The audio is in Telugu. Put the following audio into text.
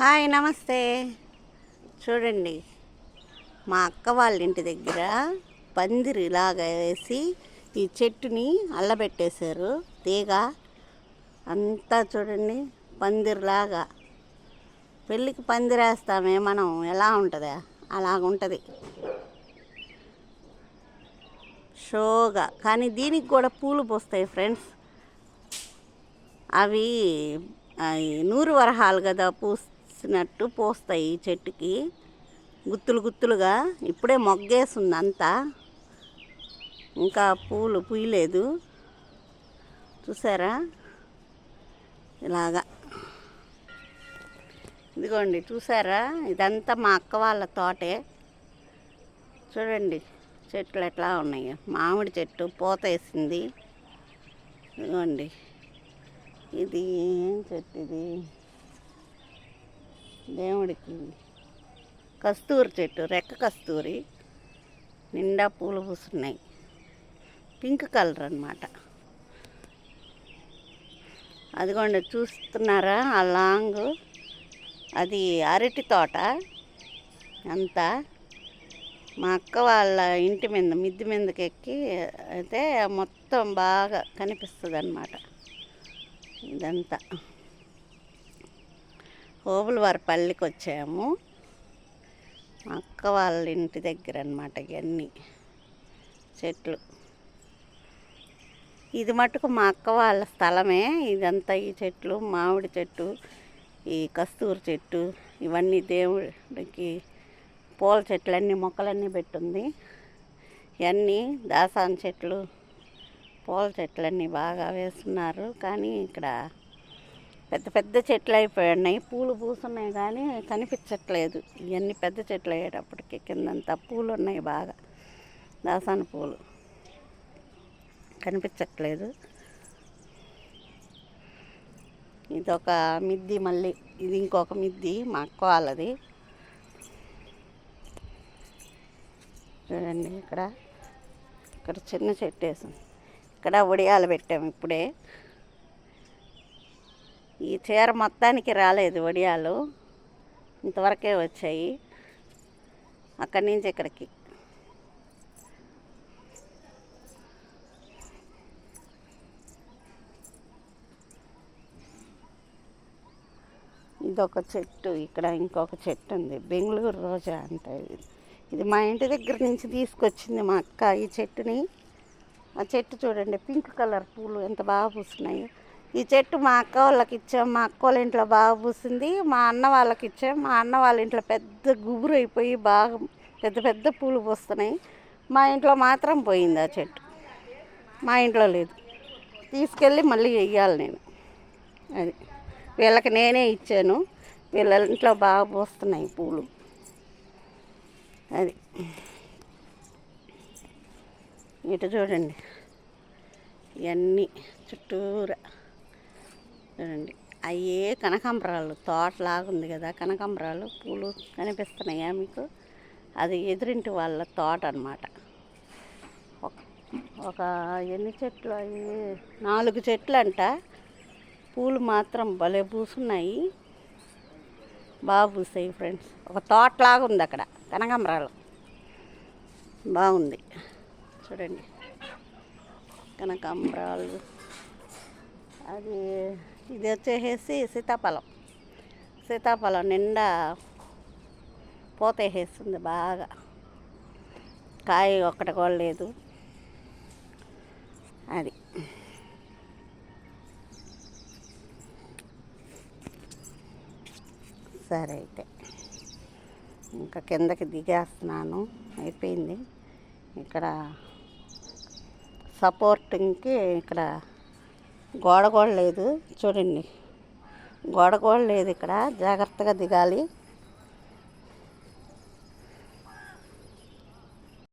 హాయ్ నమస్తే. చూడండి, మా అక్క వాళ్ళ ఇంటి దగ్గర పందిరి ఇలాగా వేసి ఈ చెట్టుని అల్లబెట్టేశారు. తీగ అంతా చూడండి, పందిరిలాగా. పెళ్ళికి పందిరేస్తామే మనం, ఎలా ఉంటుందా అలాగుంటుంది షోగా. కానీ దీనికి కూడా పూలు పూస్తాయి ఫ్రెండ్స్. అవి నూరు వరహాలు కదా పూసినట్టు పూస్తాయి ఈ చెట్టుకి, గుత్తులు గుత్తులుగా. ఇప్పుడే మొగ్గేస్తుంది అంతా, ఇంకా పూలు పూయలేదు. చూసారా ఇలాగా. ఇదిగోండి చూసారా, ఇదంతా మా అక్క వాళ్ళ తోటే. చూడండి చెట్లు ఎట్లా ఉన్నాయి. మామిడి చెట్టు పూత వేసింది. ఇదిగోండి, ఇది ఏం చెట్టు, ఇది దేవుడికి కస్తూరి చెట్టు, రెక్క కస్తూరి. నిండా పూలు పూస్తున్నాయి, పింక్ కలర్ అన్నమాట. అదిగోండి చూస్తున్నారా ఆ లాంగ్, అది అరటి తోట అంతా. మా అక్క వాళ్ళ ఇంటి మీద మిద్ది మీదకి ఎక్కి అయితే మొత్తం బాగా కనిపిస్తుంది అన్నమాట. ఇదంతా ఓబులవారిపల్లికి వచ్చాము, మా అక్క వాళ్ళ ఇంటి దగ్గర అన్నమాట. ఇవన్నీ చెట్లు, ఇది మటుకు మా అక్క వాళ్ళ స్థలమే. ఇదంతా ఈ చెట్లు, మామిడి చెట్టు, ఈ కస్తూరి చెట్టు, ఇవన్నీ దేవుడికి పూల చెట్లన్నీ, మొక్కలన్నీ పెట్టుంది. ఇవన్నీ దాసాన్ చెట్లు, పూల చెట్లన్నీ బాగా వేస్తున్నారు. కానీ ఇక్కడ పెద్ద పెద్ద చెట్లు అయిపోయినాయి, పూలు పూస్తున్నాయి కానీ కనిపించట్లేదు. ఇవన్నీ పెద్ద చెట్లు అయ్యేటప్పటికి కిందంతా పూలు ఉన్నాయి బాగా, దాసాన పూలు కనిపించట్లేదు. ఇదొక మిద్ది, మళ్ళీ ఇది ఇంకొక మిద్ది మా అక్క వాళ్ళది. చూడండి ఇక్కడ చిన్న చెట్టు వేసాం. ఇక్కడ వడియాలు పెట్టాము ఇప్పుడే. ఈ చీర మొత్తానికి రాలేదు వడియాలు, ఇంతవరకే వచ్చాయి. అక్కడి నుంచి ఇక్కడికి ఇదొక చెట్టు. ఇక్కడ ఇంకొక చెట్టు ఉంది, బెంగళూరు రోజా అంటే. ఇది మా ఇంటి దగ్గర నుంచి తీసుకొచ్చింది మా అక్క ఈ చెట్టుని. ఆ చెట్టు చూడండి, పింక్ కలర్ పూలు ఎంత బాగా పూస్తున్నాయి. ఈ చెట్టు మా అక్క వాళ్ళకి ఇచ్చాం, మా అక్క వాళ్ళ ఇంట్లో బాగా పూసింది. మా అన్న వాళ్ళకి ఇచ్చాం, మా అన్న వాళ్ళ ఇంట్లో పెద్ద గుబురు అయిపోయి బాగా పెద్ద పెద్ద పూలు పూస్తున్నాయి. మా ఇంట్లో మాత్రం పోయింది ఆ చెట్టు, మా ఇంట్లో లేదు. తీసుకెళ్ళి మళ్ళీ వెయ్యాలి నేను. అది వీళ్ళకి నేనే ఇచ్చాను, వీళ్ళ ఇంట్లో బాగా పూస్తున్నాయి పూలు. అది ఇటు చూడండి, ఇవన్నీ చుట్టూరా చూడండి. అయ్యే కనకాంబరాలు తోటలాగుంది కదా, కనకాంబరాలు పూలు కనిపిస్తున్నాయా మీకు? అది ఎదురింటి వాళ్ళ తోట అన్నమాట. ఒక ఎన్ని చెట్లు అవి, 4 చెట్లు అంట. పూలు మాత్రం భలే పూసున్నాయి, బాగా పూసాయి ఫ్రెండ్స్. ఒక తోటలాగా ఉంది అక్కడ, కనకాంబరాలు బాగుంది. చూడండి కనకాంబరాలు. అది ఇది వచ్చేసి సీతాఫలం నిండా పూత వేసేస్తుంది బాగా, కాయ ఒక్కటి కూడా లేదు. అది సరే, అయితే ఇంకా కిందకి దిగేస్తున్నాను, అయిపోయింది. ఇక్కడ సపోర్టింగ్కి ఇక్కడ గోడ కూడా లేదు. చూడండి, గోడ కూడా లేదు ఇక్కడ, జాగ్రత్తగా దిగాలి.